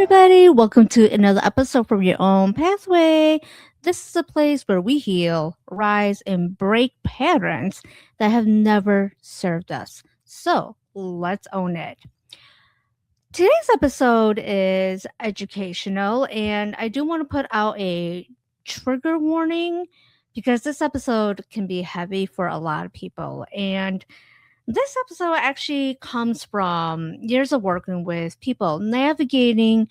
everybody. Welcome to another episode from Your Own Pathway. This is a place where we heal, rise, and break patterns that have never served us. So let's own it. Today's episode is educational, and I do want to put out a trigger warning because this episode can be heavy for a lot of people. And this episode actually comes from years of working with people navigating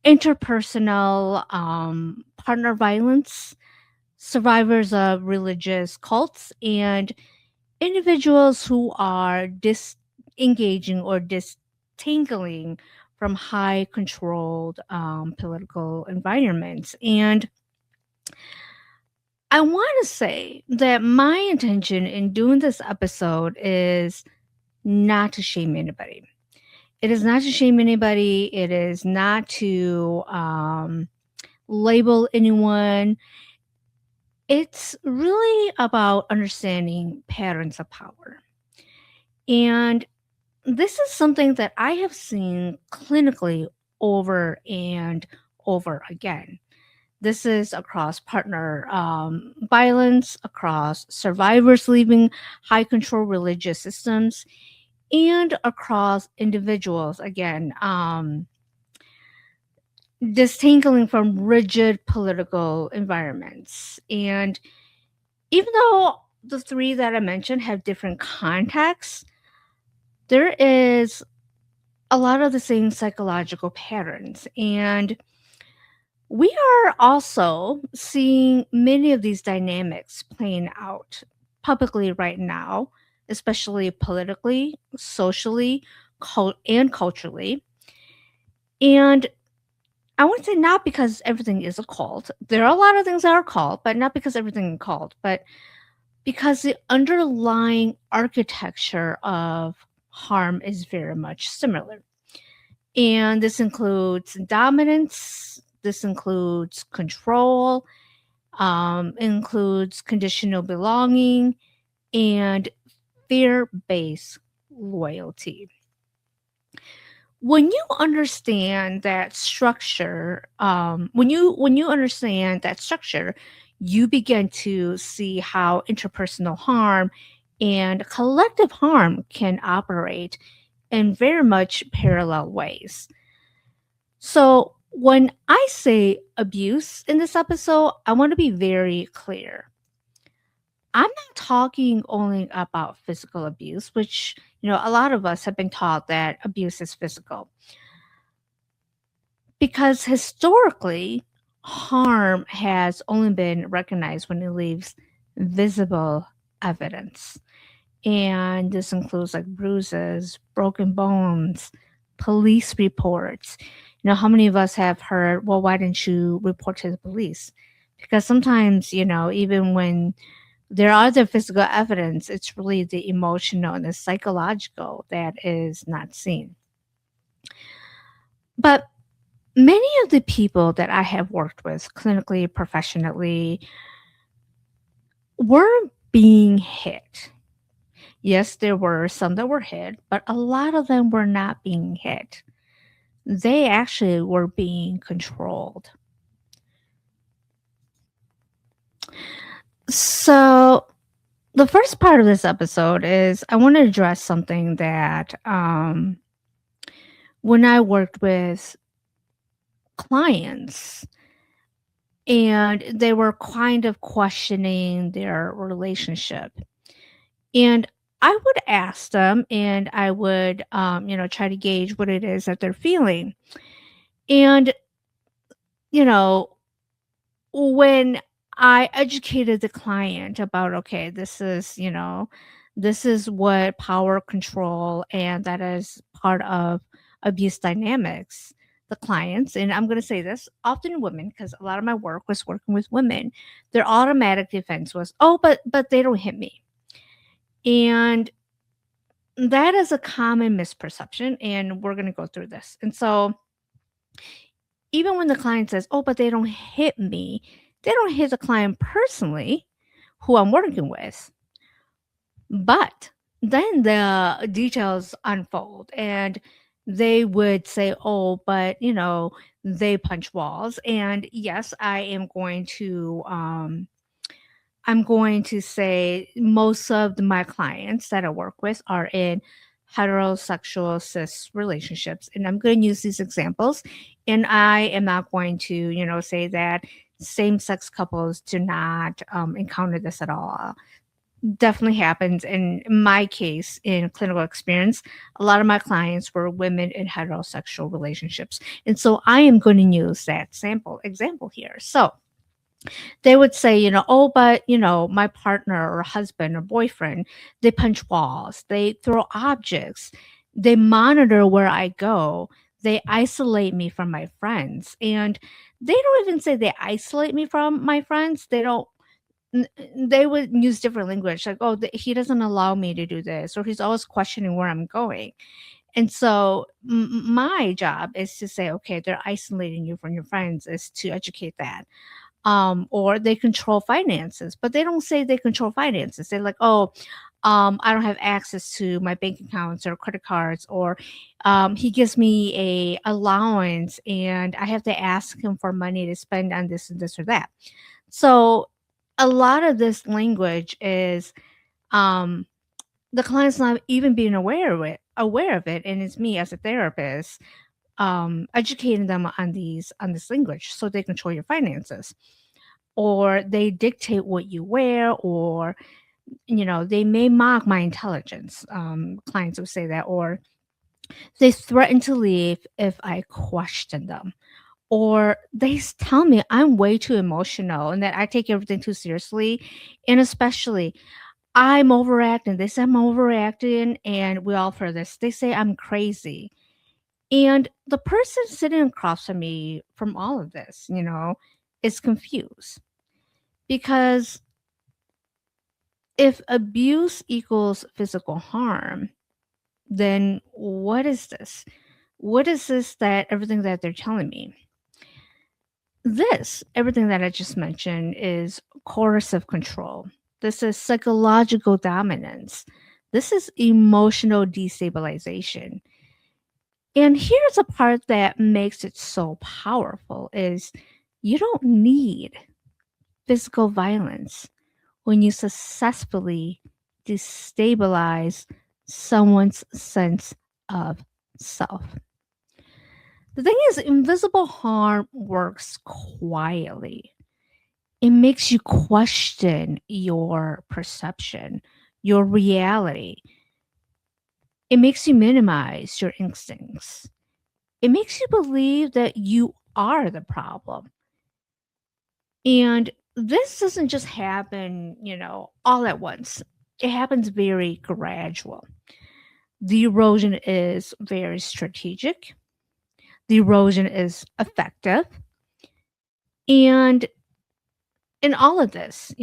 interpersonal partner violence, survivors of religious cults, and individuals who are disengaging or distangling from high controlled political environments. And I want to say that my intention in doing this episode is not to shame anybody. It is not to shame anybody. It is not to label anyone. It's really about understanding patterns of power. And this is something that I have seen clinically over and over again. This is across partner violence, across survivors leaving high control religious systems, and across individuals, again, disentangling from rigid political environments. And even though the three that I mentioned have different contexts, there is a lot of the same psychological patterns. And we are also seeing many of these dynamics playing out publicly right now, especially politically, socially, and culturally. And I would say not because everything is a cult. There are a lot of things that are cult, but not because everything is cult, but because the underlying architecture of harm is very much similar. And this includes dominance, this includes control, includes conditional belonging, and fear-based loyalty. When you understand that structure, when you understand that structure, you begin to see how interpersonal harm and collective harm can operate in very much parallel ways. So when I say abuse in this episode, I want to be very clear. I'm not talking only about physical abuse, which, a lot of us have been taught that abuse is physical. Because historically, harm has only been recognized when it leaves visible evidence. And this includes like bruises, broken bones, police reports. How many of us have heard, well, why didn't you report to the police? Because sometimes, even when there are the physical evidence, it's really the emotional and the psychological that is not seen. But many of the people that I have worked with clinically, professionally, were being hit. Yes, there were some that were hit, but a lot of them were not being hit. They actually were being controlled. So, the first part of this episode is I want to address something that when I worked with clients and they were kind of questioning their relationship. And I would ask them and I would, try to gauge what it is that they're feeling. And, you know, when I educated the client about, okay, this is what power control and that is part of abuse dynamics. The clients, and I'm going to say this often women, because a lot of my work was working with women, their automatic defense was, oh, but they don't hit me. And that is a common misperception, and we're going to go through this. And so, even when the client says, oh, but they don't hit me, they don't hit the client personally, who I'm working with. But then the details unfold, and they would say, "Oh, but, they punch walls." And yes, I'm going to say most of my clients that I work with are in heterosexual cis relationships. And I'm going to use these examples. And I am not going to, say that same sex couples do not encounter this at all. Definitely happens. In my case, in clinical experience, a lot of my clients were women in heterosexual relationships. And so I am going to use that sample example here. So, they would say, "Oh, but, my partner or husband or boyfriend, they punch walls, they throw objects, they monitor where I go, they isolate me from my friends." And they don't even say they isolate me from my friends. They don't. They would use different language, like, "Oh, he doesn't allow me to do this," or "He's always questioning where I'm going." And so my job is to say, "Okay, they're isolating you from your friends," is to educate that. Or they control finances, but they don't say they control finances. They're like, "Oh, I don't have access to my bank accounts or credit cards," or he gives me a allowance and I have to ask him for money to spend on this and this or that. So a lot of this language is um, the client's not even being aware of it, and it's me as a therapist educating them on this language so they control your finances, or they dictate what you wear, or they may mock my intelligence. Clients will say that, or they threaten to leave if I question them, or tell me I'm way too emotional and that I take everything too seriously, and especially I'm overacting. They say I'm overreacting, and we all for this. They say I'm crazy. And the person sitting across from me from all of this, is confused, because if abuse equals physical harm, then what is this? What is this, that everything that they're telling me? Everything that I just mentioned, is coercive control. This is psychological dominance. This is emotional destabilization. And here's a part that makes it so powerful is you don't need physical violence when you successfully destabilize someone's sense of self. The thing is, invisible harm works quietly. It makes you question your perception, your reality. It makes you minimize your instincts. It makes you believe that you are the problem. And this doesn't just happen, all at once. It happens very gradual. The erosion is very strategic. The erosion is effective. And in all of this,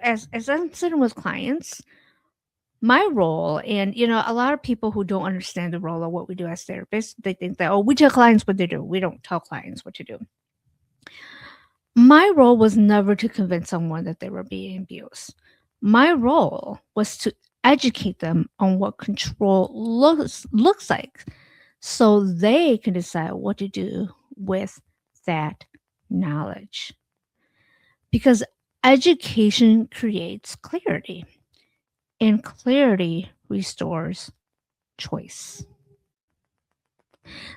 as I'm sitting with clients, my role, and a lot of people who don't understand the role of what we do as therapists, they think that, "Oh, we tell clients what to do. We don't tell clients what to do." My role was never to convince someone that they were being abused. My role was to educate them on what control looks like, so they can decide what to do with that knowledge. Because education creates clarity, and clarity restores choice.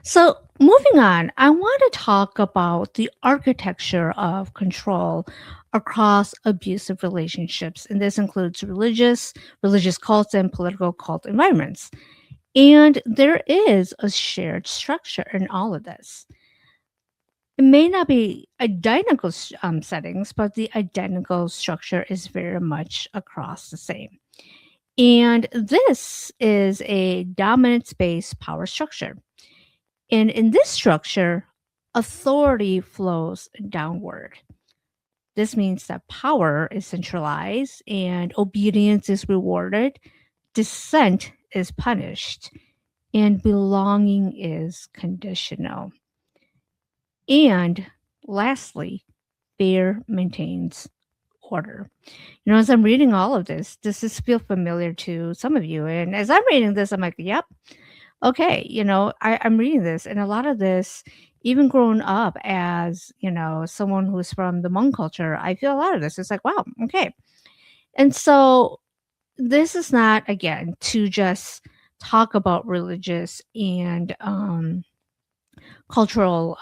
So, moving on, I want to talk about the architecture of control across abusive relationships, and this includes religious cults, and political cult environments. And there is a shared structure in all of this. It may not be identical settings, but the identical structure is very much across the same. And this is a dominance based power structure. And in this structure, authority flows downward. This means that power is centralized and obedience is rewarded, dissent is punished, and belonging is conditional. And lastly, fear maintains order. As I'm reading all of this, does this feel familiar to some of you? And as I'm reading this, I'm like, yep, okay, I'm reading this, and a lot of this, even growing up as, someone who's from the Hmong culture, I feel a lot of this. It's like, wow, okay. And so this is not, again, to just talk about religious and cultural,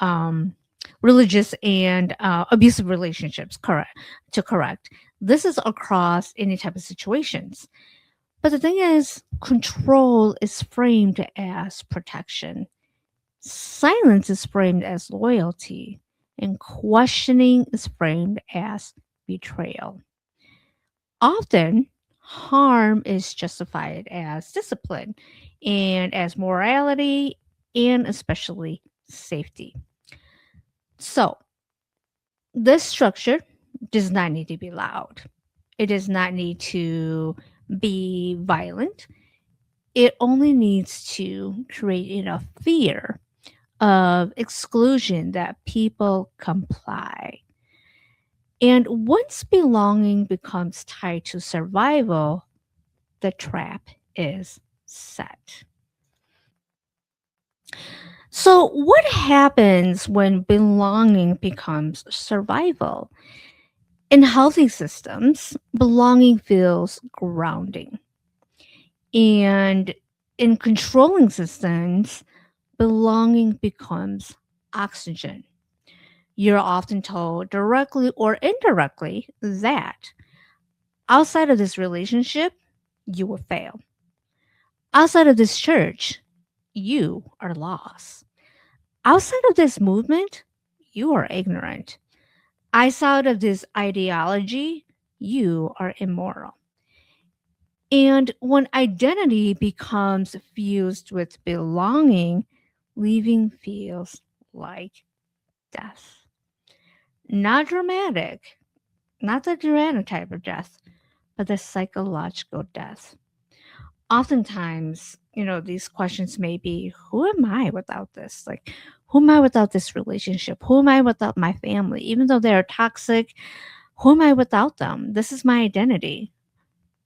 religious and abusive relationships, correct? To correct. This is across any type of situations. But the thing is, control is framed as protection. Silence is framed as loyalty, and questioning is framed as betrayal. Often, harm is justified as discipline and as morality and especially safety. So, this structure does not need to be loud. It does not need to be violent. It only needs to create enough fear of exclusion that people comply. And once belonging becomes tied to survival, the trap is set. So, what happens when belonging becomes survival? In healthy systems, belonging feels grounding. And in controlling systems, belonging becomes oxygen. You're often told directly or indirectly that outside of this relationship, you will fail. Outside of this church, you are lost. Outside of this movement, you are ignorant. Outside of this ideology, you are immoral. And when identity becomes fused with belonging, leaving feels like death. Not dramatic, not the dramatic type of death, but the psychological death. Oftentimes, these questions may be, who am I without this? Like, who am I without this relationship? Who am I without my family? Even though they're toxic, who am I without them? This is my identity.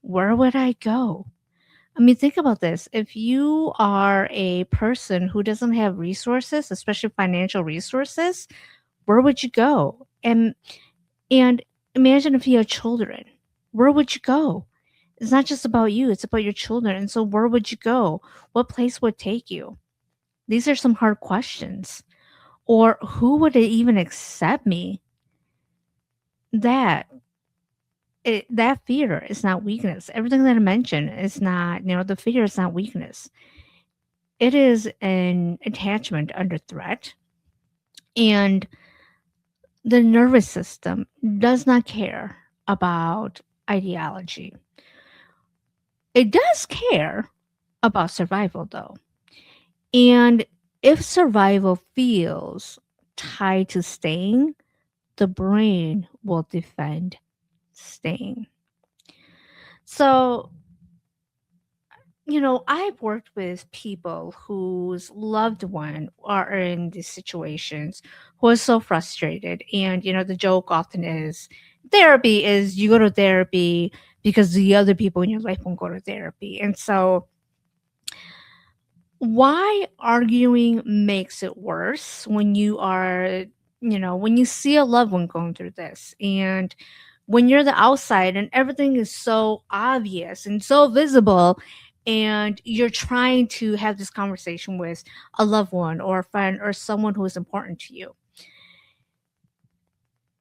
Where would I go? I mean, think about this. If you are a person who doesn't have resources, especially financial resources, where would you go? And imagine if you had children. Where would you go? It's not just about you, it's about your children. And so where would you go? What place would take you? These are some hard questions. Or who would even accept me? That that fear is not weakness. Everything that I mentioned is not, the fear is not weakness. It is an attachment under threat. And the nervous system does not care about ideology. It does care about survival, though. And if survival feels tied to staying, the brain will defend staying. So, I've worked with people whose loved one are in these situations who are so frustrated. And, the joke often is therapy is you go to therapy because the other people in your life won't go to therapy. And so, why arguing makes it worse when you are, when you see a loved one going through this and when you're the outside and everything is so obvious and so visible and you're trying to have this conversation with a loved one or a friend or someone who is important to you.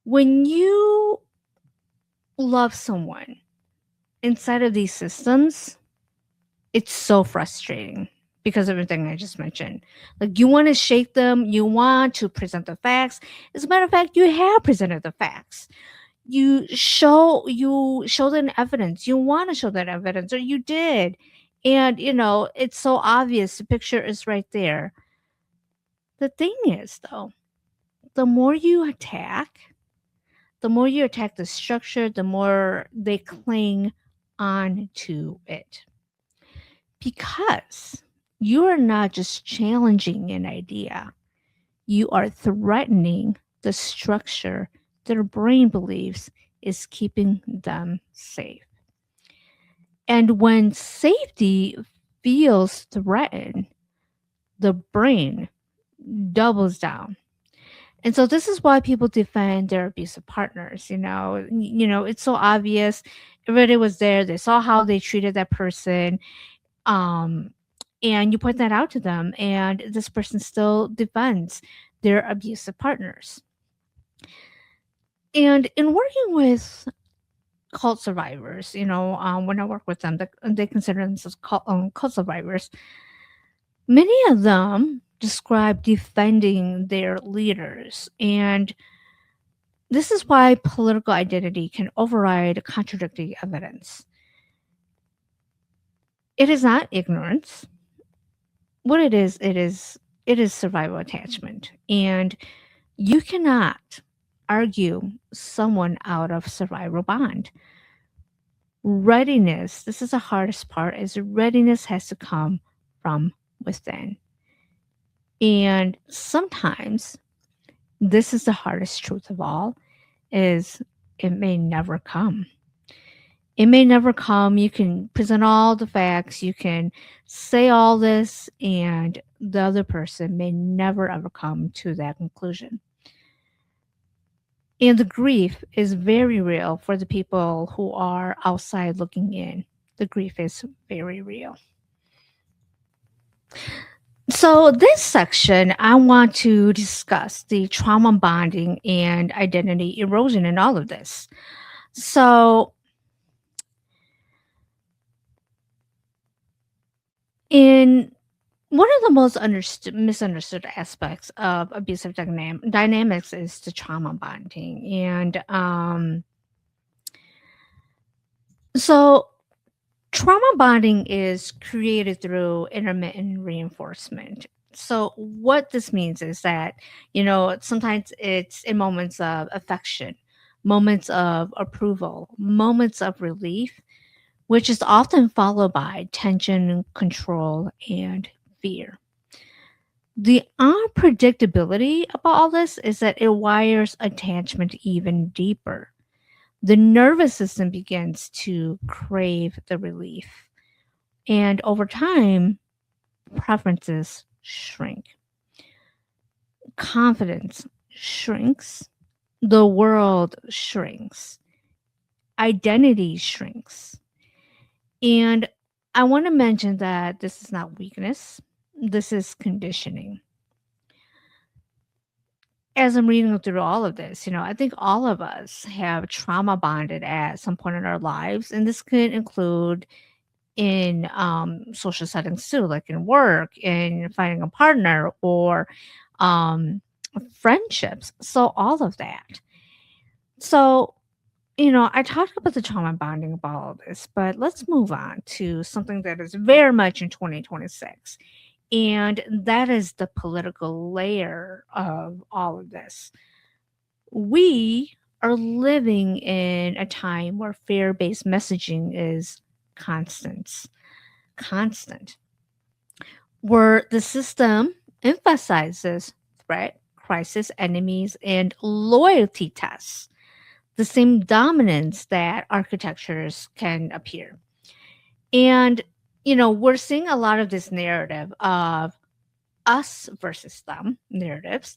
When you love someone inside of these systems, it's so frustrating because of everything I just mentioned. Like you want to shake them, you want to present the facts. As a matter of fact, you have presented the facts. You show them evidence. You want to show that evidence, or you did. And it's so obvious. The picture is right there. The thing is though, the more you attack, the structure, the more they cling on to it. Because you are not just challenging an idea, you are threatening the structure their brain believes is keeping them safe. And when safety feels threatened, the brain doubles down. And so this is why people defend their abusive partners. It's so obvious. Everybody was there. They saw how they treated that person. Um, and you point that out to them, and this person still defends their abusive partners. And in working with cult survivors, when I work with them, they consider themselves cult survivors. Many of them describe defending their leaders. And this is why political identity can override contradicting evidence. It is not ignorance. What it is survival attachment. And you cannot argue someone out of survival bond. Readiness, this is the hardest part, is readiness has to come from within. And sometimes this is the hardest truth of all, is it may never come. It may never come. You can present all the facts, you can say all this, and the other person may never ever come to that conclusion. And the grief is very real for the people who are outside looking in. The grief is very real. So, this section, I want to discuss the trauma bonding and identity erosion in all of this. So, in one of the most misunderstood aspects of abusive dynamics is the trauma bonding. And so, trauma bonding is created through intermittent reinforcement. So, what this means is that, sometimes it's in moments of affection, moments of approval, moments of relief, which is often followed by tension, control, and fear. The unpredictability about all this is that it wires attachment even deeper. The nervous system begins to crave the relief. And over time, preferences shrink. Confidence shrinks. The world shrinks. Identity shrinks. And I want to mention that this is not weakness, this is conditioning. As I'm reading through all of this, I think all of us have trauma bonded at some point in our lives. And this could include in social settings too, like in work, in finding a partner, or um, friendships. So, all of that. So, I talked about the trauma bonding about all of this, but let's move on to something that is very much in 2026. And that is the political layer of all of this. We are living in a time where fear based messaging is constant, constant, where the system emphasizes threat, crisis, enemies, and loyalty tests, the same dominance that architectures can appear. And, we're seeing a lot of this narrative of us versus them narratives.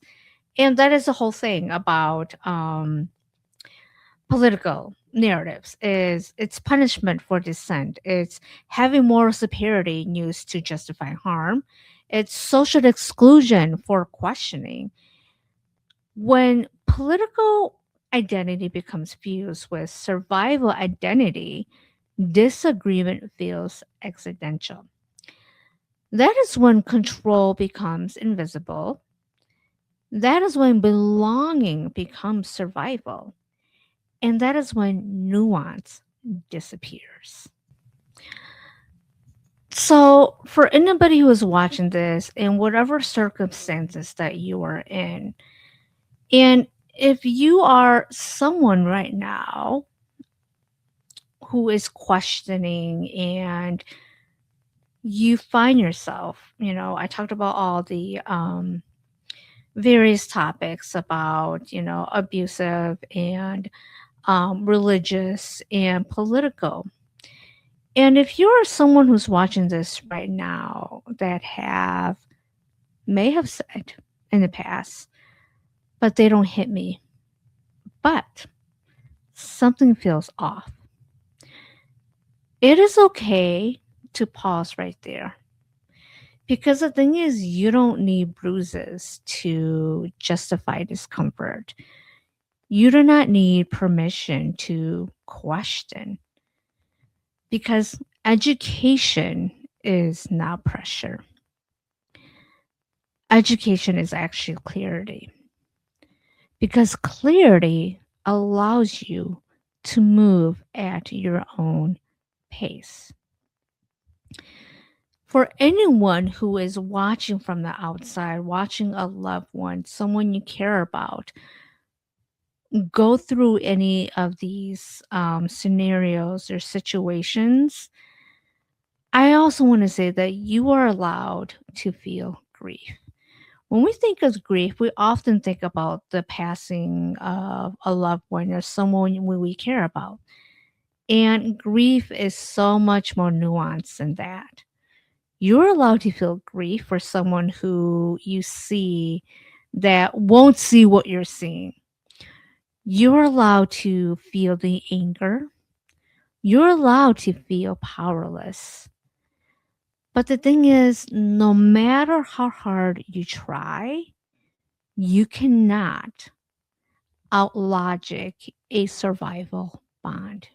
And that is the whole thing about political narratives, is it's punishment for dissent. It's having moral superiority used to justify harm. It's social exclusion for questioning. When political identity becomes fused with survival identity, disagreement feels accidental. That is when control becomes invisible. That is when belonging becomes survival. And that is when nuance disappears. So, for anybody who is watching this, in whatever circumstances that you are in, and if you are someone right now who is questioning and you find yourself, I talked about all the various topics about, abusive and religious and political. And if you're someone who's watching this right now that have may have said in the past, but they don't hit me. But something feels off. It is okay to pause right there. Because the thing is, you don't need bruises to justify discomfort. You do not need permission to question. Because education is not pressure. Education is actually clarity. Because clarity allows you to move at your own pace. For anyone who is watching from the outside, watching a loved one, someone you care about, go through any of these scenarios or situations, I also want to say that you are allowed to feel grief. When we think of grief, we often think about the passing of a loved one or someone we care about. And grief is so much more nuanced than that. You're allowed to feel grief for someone who you see that won't see what you're seeing. You're allowed to feel the anger. You're allowed to feel powerless. But the thing is, no matter how hard you try, you cannot outlogic a survival bond.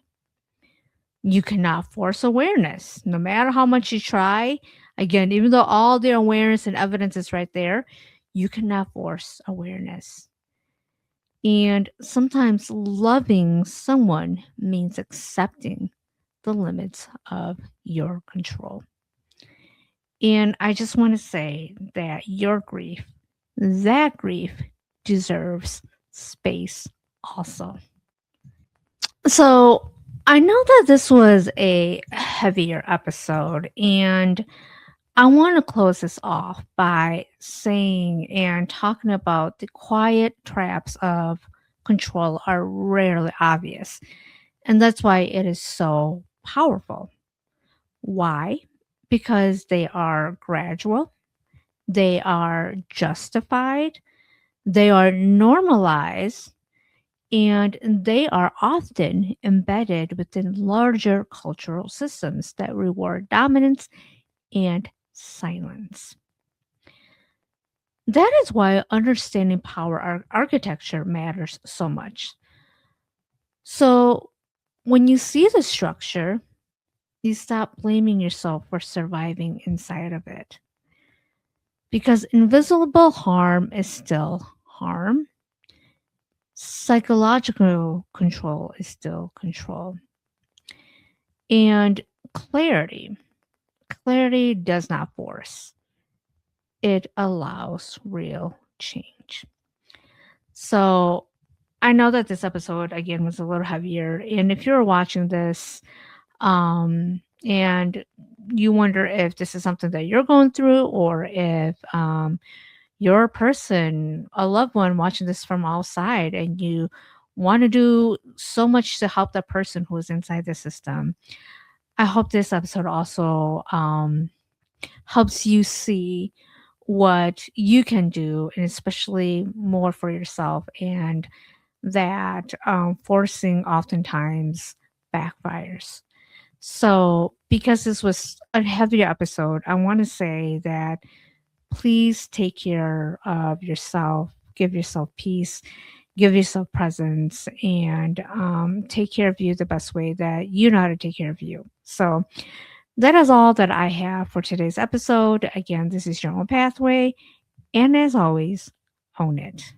You cannot force awareness, no matter how much you try. Again, even though all the awareness and evidence is right there, you cannot force awareness. And sometimes loving someone means accepting the limits of your control. And I just want to say that your grief, that grief deserves space also. So I know that this was a heavier episode, and I want to close this off by saying and talking about the quiet traps of control are rarely obvious. And that's why it is so powerful. Why? Because they are gradual, they are justified, they are normalized, and they are often embedded within larger cultural systems that reward dominance and silence. That is why understanding power architecture matters so much. So, when you see the structure, you stop blaming yourself for surviving inside of it. Because invisible harm is still harm, psychological control is still control. And clarity. Clarity does not force, it allows real change. So I know that this episode again was a little heavier. And if you're watching this and you wonder if this is something that you're going through or if you're a person, a loved one watching this from outside and you want to do so much to help that person who is inside the system, I hope this episode also helps you see what you can do, and especially more for yourself, and that forcing oftentimes backfires. So, because this was a heavier episode, I want to say that please take care of yourself, give yourself peace, give yourself presence, and take care of you the best way that you know how to take care of you. So, that is all that I have for today's episode. Again, this is your own pathway. And as always, own it.